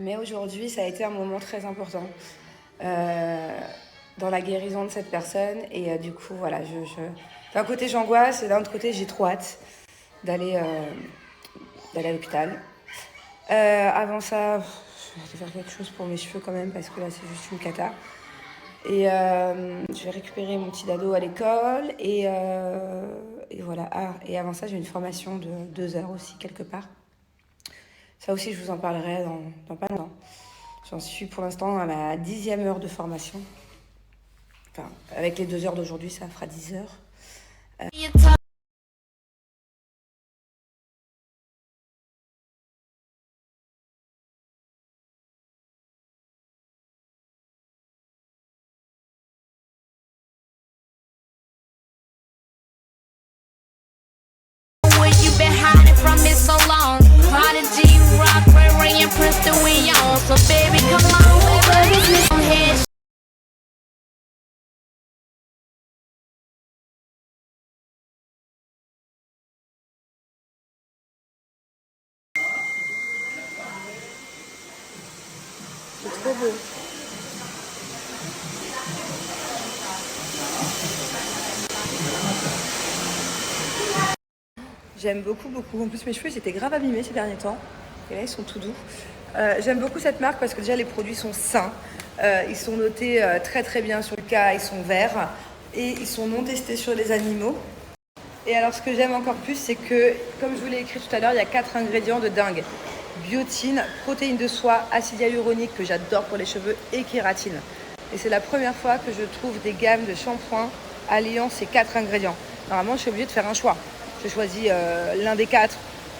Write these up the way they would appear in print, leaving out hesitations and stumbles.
Mais aujourd'hui, ça a été un moment très important dans la guérison de cette personne. Et du coup, voilà, d'un côté, j'angoisse et d'un autre côté, j'ai trop hâte d'aller à l'hôpital. Avant ça, je vais faire quelque chose pour mes cheveux quand même parce que là, c'est juste une cata. Et je vais récupérer mon petit dado à l'école. Et voilà. Ah, et avant ça, j'ai une formation de 2 heures aussi, quelque part. Ça aussi, je vous en parlerai dans pas longtemps. J'en suis pour l'instant à ma 10e heure de formation. Enfin, avec les 2 heures d'aujourd'hui, ça fera 10 heures. C'est trop beau. J'aime beaucoup, beaucoup. En plus, mes cheveux, ils étaient grave abîmés ces derniers temps. Et là, ils sont tout doux. J'aime beaucoup cette marque parce que déjà, les produits sont sains. Ils sont notés très, très bien sur le cas. Ils sont verts. Et ils sont non testés sur les animaux. Et alors, ce que j'aime encore plus, c'est que, comme je vous l'ai écrit tout à l'heure, il y a 4 ingrédients de dingue. Biotine, protéines de soie, acide hyaluronique, que j'adore pour les cheveux, et kératine. Et c'est la première fois que je trouve des gammes de shampoings alliant ces 4 ingrédients. Normalement, je suis obligée de faire un choix. Je choisis l'un des 4,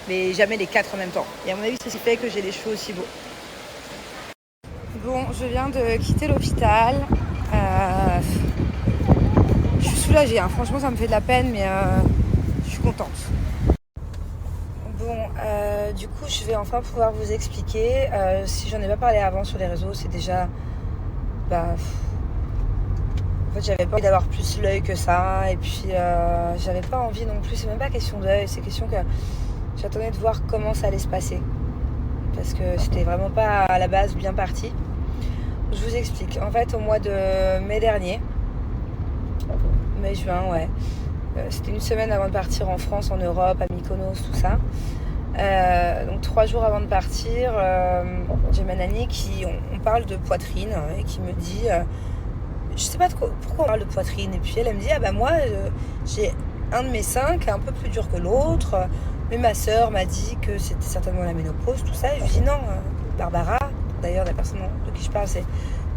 mais jamais les 4 en même temps. Et à mon avis, c'est ce qui fait que j'ai les cheveux aussi beaux. Bon, je viens de quitter l'hôpital. Je suis soulagée, hein. Franchement, ça me fait de la peine, mais je suis contente. Bon, du coup, je vais enfin pouvoir vous expliquer. Si j'en ai pas parlé avant sur les réseaux, c'est déjà... en fait, j'avais pas envie d'avoir plus l'œil que ça. Et puis, j'avais pas envie non plus. C'est même pas question d'œil, c'est question que j'attendais de voir comment ça allait se passer. Parce que c'était vraiment pas à la base bien parti. Je vous explique. En fait, au mois de mai dernier, mai-juin, ouais. C'était une semaine avant de partir en France, en Europe, à Mykonos, tout ça. Donc 3 jours avant de partir, j'ai ma nanny on parle de poitrine et qui me dit, je sais pas pourquoi on parle de poitrine. Et puis elle me dit, ah bah moi j'ai un de mes seins qui est un peu plus dur que l'autre, mais ma sœur m'a dit que c'était certainement la ménopause, tout ça. Et je lui dis non, Barbara, d'ailleurs la personne de qui je parle, c'est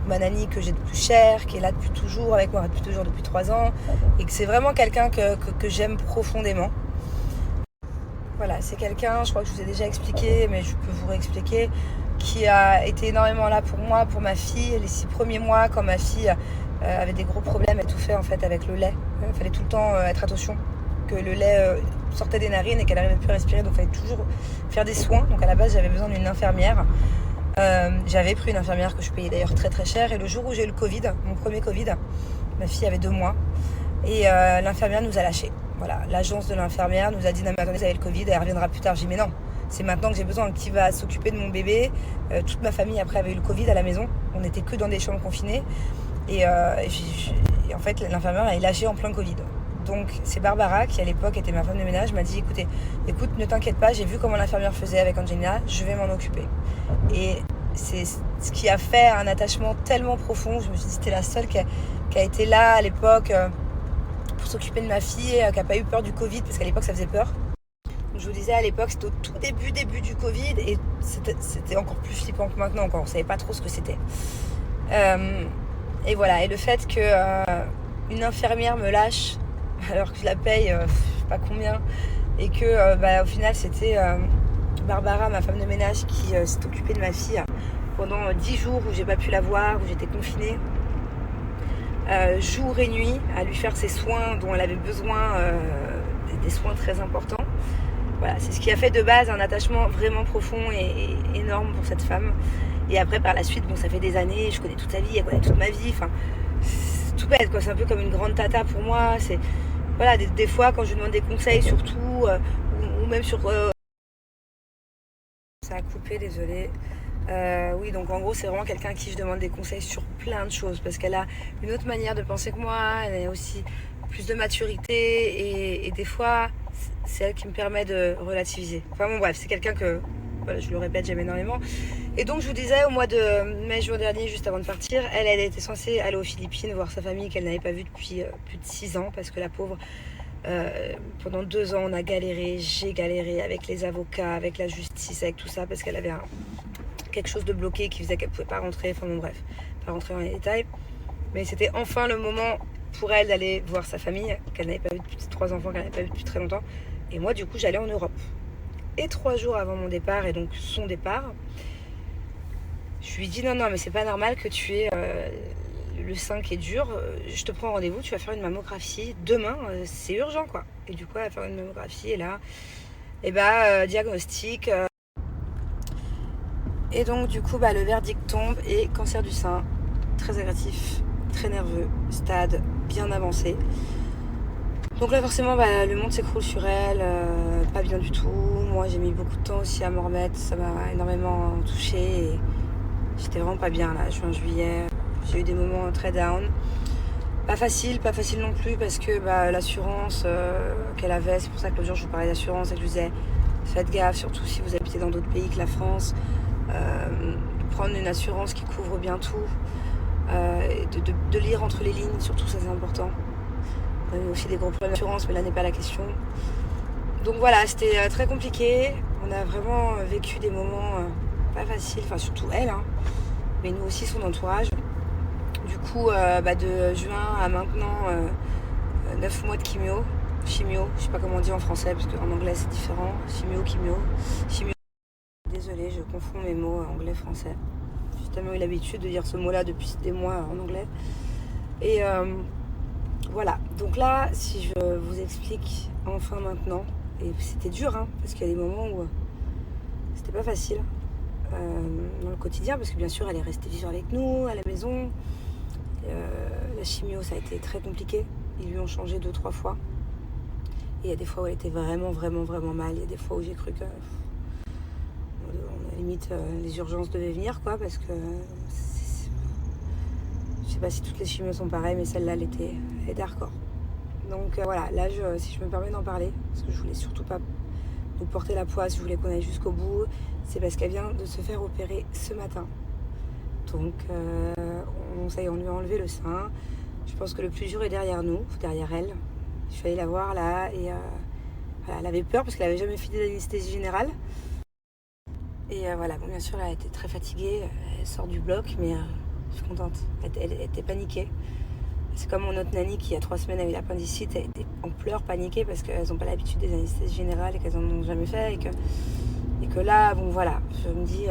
ma nanny que j'ai de plus chère, qui est là depuis toujours avec moi depuis 3 ans, et que c'est vraiment quelqu'un que j'aime profondément. Voilà, c'est quelqu'un, je crois que je vous ai déjà expliqué, mais je peux vous réexpliquer, qui a été énormément là pour moi, pour ma fille. Les 6 premiers mois, quand ma fille avait des gros problèmes, elle étouffait en fait avec le lait. Il fallait tout le temps être attention que le lait sortait des narines et qu'elle n'arrivait plus à respirer. Donc il fallait toujours faire des soins. Donc à la base, j'avais besoin d'une infirmière. J'avais pris une infirmière que je payais d'ailleurs très très cher. Et le jour où j'ai eu le Covid, mon premier Covid, ma fille avait 2 mois. Et l'infirmière nous a lâchés. Voilà, l'agence de l'infirmière nous a dit non mais attendez, vous avez le Covid, elle reviendra plus tard. J'ai dit mais non, c'est maintenant que j'ai besoin. Qui va s'occuper de mon bébé? Toute ma famille après avait eu le Covid à la maison. On n'était que dans des chambres confinées. Et en fait l'infirmière est lâchée en plein Covid. Donc c'est Barbara qui à l'époque était ma femme de ménage, m'a dit écoute, ne t'inquiète pas, j'ai vu comment l'infirmière faisait avec Angelina, je vais m'en occuper. Et c'est ce qui a fait un attachement tellement profond. Je me suis dit c'était la seule qui a été là à l'époque pour s'occuper de ma fille, qui n'a pas eu peur du Covid, parce qu'à l'époque ça faisait peur. Je vous disais à l'époque, c'était au tout début du Covid, et c'était encore plus flippant que maintenant, encore on ne savait pas trop ce que c'était. Et voilà, et le fait qu'une infirmière me lâche, alors que je la paye, je sais pas combien, et que au final c'était Barbara, ma femme de ménage, qui s'est occupée de ma fille pendant 10 jours où j'ai pas pu la voir, où j'étais confinée. Jour et nuit à lui faire ses soins dont elle avait besoin, des soins très importants. Voilà, c'est ce qui a fait de base un attachement vraiment profond et énorme pour cette femme. Et après par la suite, bon, ça fait des années, je connais toute sa vie, elle connaît toute ma vie, enfin c'est tout bête quoi, c'est un peu comme une grande tata pour moi. C'est voilà, des fois quand je lui demande des conseils surtout, ou même sur ça a coupé, désolée. Oui, donc en gros, c'est vraiment quelqu'un à qui je demande des conseils sur plein de choses parce qu'elle a une autre manière de penser que moi, elle a aussi plus de maturité et des fois, c'est elle qui me permet de relativiser. Enfin bon, bref, c'est quelqu'un que, voilà, je le répète, j'aime énormément. Et donc, je vous disais, au mois de mai, juin dernier, juste avant de partir, elle était censée aller aux Philippines voir sa famille qu'elle n'avait pas vue depuis plus de 6 ans parce que la pauvre, pendant 2 ans, on a galéré, j'ai galéré avec les avocats, avec la justice, avec tout ça parce qu'elle avait quelque chose de bloqué qui faisait qu'elle ne pouvait pas rentrer. Enfin bon, bref, pas rentrer dans les détails. Mais c'était enfin le moment pour elle d'aller voir sa famille, qu'elle n'avait pas vu depuis 3 enfants, qu'elle n'avait pas vu depuis très longtemps. Et moi, du coup, j'allais en Europe. Et 3 jours avant mon départ, et donc son départ, je lui dis non, mais c'est pas normal que tu aies le sein qui est dur. Je te prends rendez-vous, tu vas faire une mammographie demain, c'est urgent quoi. Et du coup, elle va faire une mammographie et là, diagnostic. Et donc, du coup, le verdict tombe et cancer du sein, très agressif, très nerveux, stade bien avancé. Donc là, forcément, le monde s'écroule sur elle, pas bien du tout. Moi, j'ai mis beaucoup de temps aussi à m'en remettre, ça m'a énormément touchée et j'étais vraiment pas bien là, juin, juillet. J'ai eu des moments très down. Pas facile non plus parce que l'assurance qu'elle avait, c'est pour ça que l'autre jour je vous parlais d'assurance et que je vous disais faites gaffe, surtout si vous habitez dans d'autres pays que la France. Prendre une assurance qui couvre bien tout, de lire entre les lignes, surtout ça c'est important. On a eu aussi des gros problèmes d'assurance, mais là n'est pas la question. Donc voilà, c'était très compliqué. On a vraiment vécu des moments pas faciles, enfin surtout elle, hein, mais nous aussi son entourage. Du coup, de juin à maintenant, 9 mois de chimio, je sais pas comment on dit en français, parce qu'en anglais c'est différent, chimio. Désolée, je confonds mes mots anglais-français. J'ai tellement eu l'habitude de dire ce mot-là depuis des mois en anglais. Et voilà, donc là, si je vous explique enfin maintenant, et c'était dur, hein, parce qu'il y a des moments où c'était pas facile dans le quotidien, parce que bien sûr, elle est restée vivre avec nous, à la maison. La chimio, ça a été très compliqué. Ils lui ont changé 2-3 fois. Et il y a des fois où elle était vraiment mal. Il y a des fois où j'ai cru que limite les urgences devaient venir quoi, parce que je sais pas si toutes les chimios sont pareilles, mais celle-là elle était hardcore. Donc voilà, là si je me permets d'en parler, parce que je voulais surtout pas nous porter la poisse, je voulais qu'on aille jusqu'au bout, c'est parce qu'elle vient de se faire opérer ce matin. Donc ça y est, on lui a enlevé le sein. Je pense que le plus dur est derrière nous, derrière elle. Je suis allée la voir là et elle avait peur parce qu'elle avait jamais fait d'anesthésie générale. Et voilà, bon, bien sûr, elle était très fatiguée, elle sort du bloc, mais je suis contente. Elle était paniquée. C'est comme mon autre nanny qui, il y a 3 semaines, a eu l'appendicite, elle était en pleurs, paniquée, parce qu'elles n'ont pas l'habitude des anesthésies générales et qu'elles n'en ont jamais fait. Et que là, bon voilà, je me dis,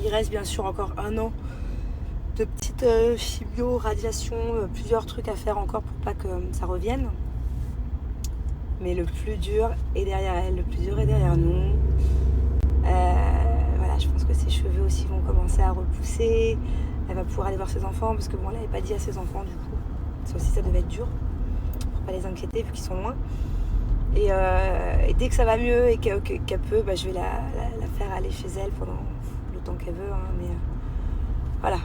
il reste bien sûr encore 1 an de petites chimio, radiation, plusieurs trucs à faire encore pour pas que ça revienne. Mais le plus dur est derrière elle, le plus dur est derrière nous. Je pense que ses cheveux aussi vont commencer à repousser. Elle va pouvoir aller voir ses enfants parce que bon, elle n'avait pas dit à ses enfants du coup. Ça aussi, ça devait être dur pour pas les inquiéter vu qu'ils sont loin. Et dès que ça va mieux et qu'elle peut, je vais la faire aller chez elle pendant le temps qu'elle veut. Hein, mais voilà,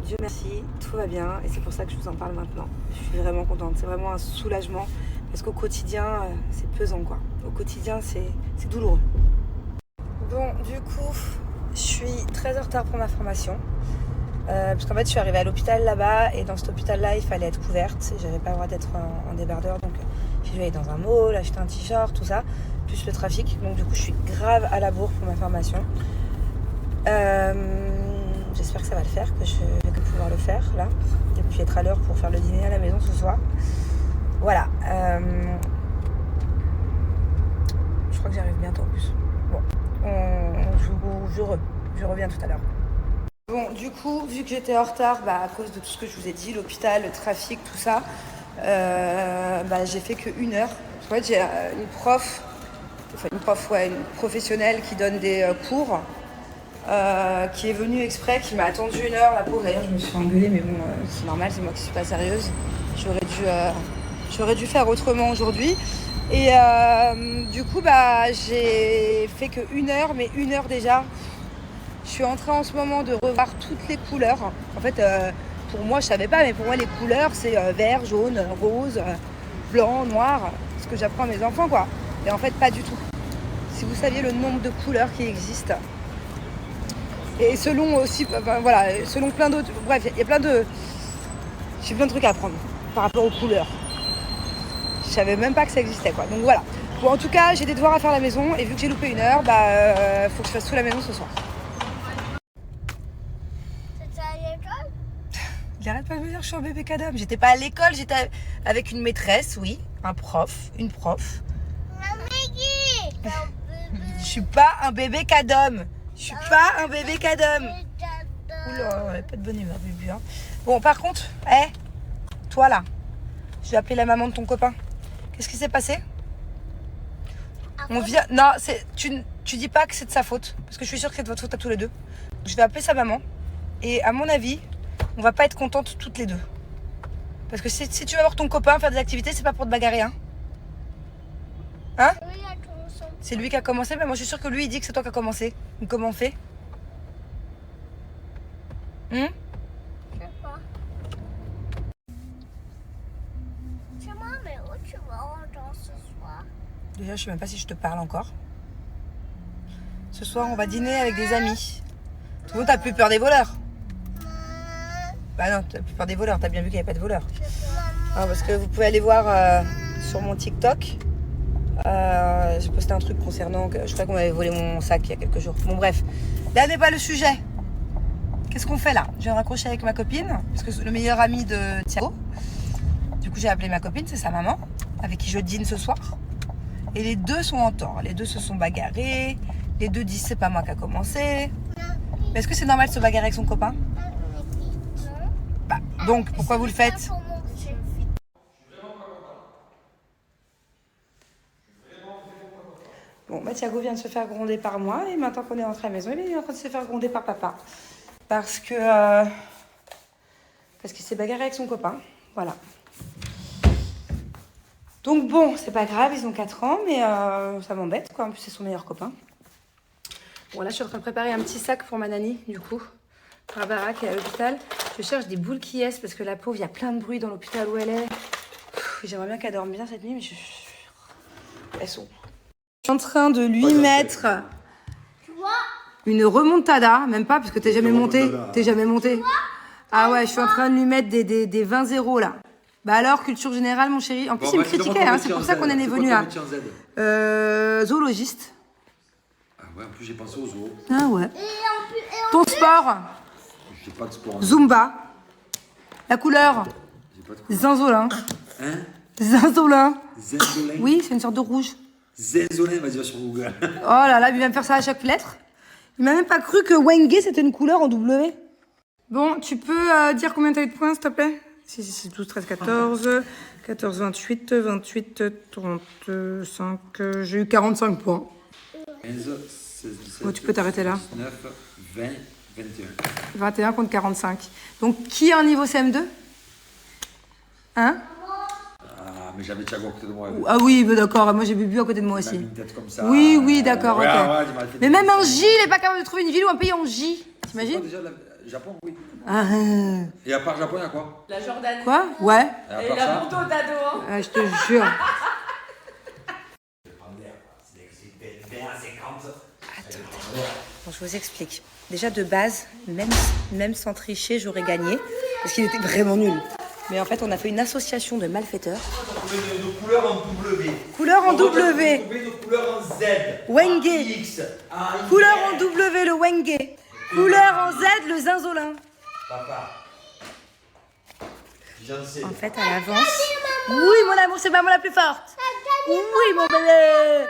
Dieu merci, tout va bien et c'est pour ça que je vous en parle maintenant. Je suis vraiment contente, c'est vraiment un soulagement parce qu'au quotidien, c'est pesant quoi. Au quotidien, c'est douloureux. Bon, du coup, je suis très en retard pour ma formation. Parce qu'en fait, je suis arrivée à l'hôpital là-bas et dans cet hôpital-là, il fallait être couverte. J'avais pas le droit d'être en débardeur, donc j'ai dû aller dans un mall, acheter un t-shirt, tout ça, plus le trafic. Donc du coup, je suis grave à la bourre pour ma formation. J'espère que ça va le faire, que je vais pouvoir le faire là, et puis être à l'heure pour faire le dîner à la maison ce soir. Voilà. Je crois que j'arrive bientôt en plus. Bon, je reviens tout à l'heure. Bon, du coup, vu que j'étais en retard, à cause de tout ce que je vous ai dit, l'hôpital, le trafic, tout ça, j'ai fait que 1 heure. En fait, j'ai une professionnelle qui donne des cours, qui est venue exprès, qui m'a attendu 1 heure. La pauvre, d'ailleurs, je me suis engueulée, mais bon, c'est normal, c'est moi qui suis pas sérieuse. J'aurais dû faire autrement aujourd'hui. Et du coup, j'ai fait que 1 heure, mais 1 heure déjà, suis en train en ce moment de revoir toutes les couleurs. En fait, pour moi, je savais pas, mais pour moi, les couleurs, c'est vert, jaune, rose, blanc, noir. Ce que j'apprends à mes enfants, quoi. Et en fait, pas du tout. Si vous saviez le nombre de couleurs qui existent. Et selon aussi, voilà, selon plein d'autres. Bref, il y a plein de. J'ai plein de trucs à apprendre par rapport aux couleurs. Je savais même pas que ça existait, quoi. Donc voilà. Bon, en tout cas, j'ai des devoirs à faire à la maison. Et vu que j'ai loupé 1 heure, faut que je fasse tout la maison ce soir. T'étais à l'école? Il arrête pas de me dire que je suis un bébé cadom. J'étais pas à l'école, j'étais avec une maîtresse, oui. Une prof. Je suis pas un bébé cadom. Je suis pas un bébé cadom. Oula, elle est pas de bonne humeur, bébé. Hein. Bon, par contre, toi là, je vais appeler la maman de ton copain. Qu'est-ce qui s'est passé? On vient. Non, tu dis pas que c'est de sa faute, parce que je suis sûre que c'est de votre faute à tous les deux. Je vais appeler sa maman, et à mon avis, on va pas être contentes toutes les deux. Parce que si tu vas voir ton copain faire des activités, c'est pas pour te bagarrer, hein? Hein? C'est lui qui a commencé, mais moi je suis sûre que lui il dit que c'est toi qui a commencé. Donc comment on fait? Je sais pas. Maman, mais où tu vas en danse ce soir? Déjà, je sais même pas si je te parle encore. Ce soir, on va dîner avec des amis. Tout le monde, t'as plus peur des voleurs? Bah non, t'as plus peur des voleurs. T'as bien vu qu'il n'y avait pas de voleurs. Ah, parce que vous pouvez aller voir sur mon TikTok. J'ai posté un truc concernant. Je crois qu'on m'avait volé mon sac il y a quelques jours. Bon, bref. Là n'est pas le sujet. Qu'est-ce qu'on fait là? Je viens de raccrocher avec ma copine. Parce que le meilleur ami de Thiago. Du coup, j'ai appelé ma copine, c'est sa maman. Avec qui je dîne ce soir. Et les deux sont en tort. Les deux se sont bagarrés. Les deux disent c'est pas moi qui a commencé. Mais est-ce que c'est normal de se bagarrer avec son copain? Bah, donc, pourquoi vous le faites? Bon, bah, Thiago vient de se faire gronder par moi. Et maintenant qu'on est rentré à la maison, il est en train de se faire gronder par papa. Parce qu'il s'est bagarré avec son copain. Voilà. Donc bon, c'est pas grave, ils ont 4 ans, mais ça m'embête, quoi. En plus, c'est son meilleur copain. Bon, là, je suis en train de préparer un petit sac pour ma nanny, du coup. Pour la baraque et à l'hôpital. Je cherche des boules qui est, parce que la pauvre, il y a plein de bruit dans l'hôpital où elle est. J'aimerais bien qu'elle dorme bien cette nuit, mais elles sont... Je suis en train de lui mettre une remontada, même pas, parce que t'es jamais monté. T'es jamais monté. Ah ouais, je suis en train de lui mettre des 20-0 là. Bah alors, culture générale, mon chéri. En plus, il me critiquait, hein, c'est pour ça qu'on en est venu là. Zoologiste. Ah ouais, en plus, j'ai pensé aux zoos. Ah ouais. Ton sport? J'ai pas de sport. Zumba. La couleur? Zinzolin. Hein? Zinzolin. Zinzolin? Oui, c'est une sorte de rouge. Zinzolin, vas-y, va sur Google. Oh là là, il va me faire ça à chaque lettre. Il m'a même pas cru que Wenge c'était une couleur en W. Bon, tu peux dire combien t'as eu de points, s'il te plaît? 6, 12, 13, 14, 14, 28, 28, 35, j'ai eu 45 points. 15, 16, 17, Bon, tu peux t'arrêter là. 19, 20, 21. 21 contre 45. Donc, qui a un niveau CM2? Hein? Ah, mais j'avais Thiago à côté de moi. Ah oui, bah d'accord, moi j'ai Bubu à côté de moi aussi. Une tête comme ça. Oui, d'accord, ouais, ok. ouais, Mais même un J, il est pas capable de trouver une ville ou un pays en J. T'imagines? Déjà, le Japon, oui. Ah, Et à part Japon, il y a quoi? La Jordanie. quoi? Ouais. Et à Et part la ça Monto d'ado, hein. Ah, je te jure. Bon, je vous explique. Déjà de base, même sans tricher, j'aurais gagné. Parce qu'il était vraiment nul. Mais en fait, on a fait une association de malfaiteurs. On a trouvé nos couleurs en W. Couleur en On a trouvé W. nos couleurs en Z. Wenge. En X. En Y. Couleur en W, le Wenge. Couleur en Z, le Zinzolin. Papa. J'en sais. En fait, à l'avance. Oui, mon amour, c'est maman la plus forte. Oui, mon bébé.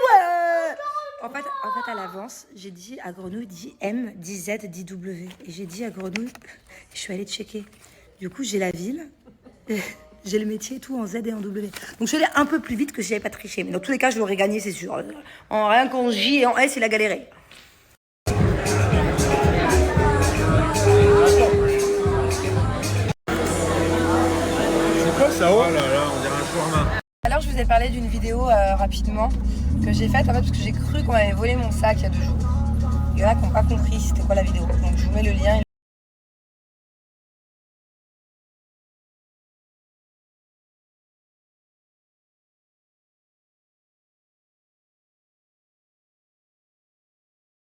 Ouais. En fait, à l'avance, j'ai dit à Grenouille, dis M, dis Z, dis W. Et j'ai dit à Grenouille, je suis allée checker. Du coup, j'ai la ville, j'ai le métier, tout en Z et en W. Donc, je suis allée un peu plus vite que si j'avais pas triché. Mais dans tous les cas, je l'aurais gagné, c'est sûr. En rien qu'en J et en S, il a galéré. C'est quoi ça? Oh là là, on dirait un shawarma. Alors, je vous ai parlé d'une vidéo rapidement que j'ai faite en fait parce que j'ai cru qu'on m'avait volé mon sac il y a 2 jours. Il y en a qui n'ont pas compris c'était quoi la vidéo. Donc je vous mets le lien.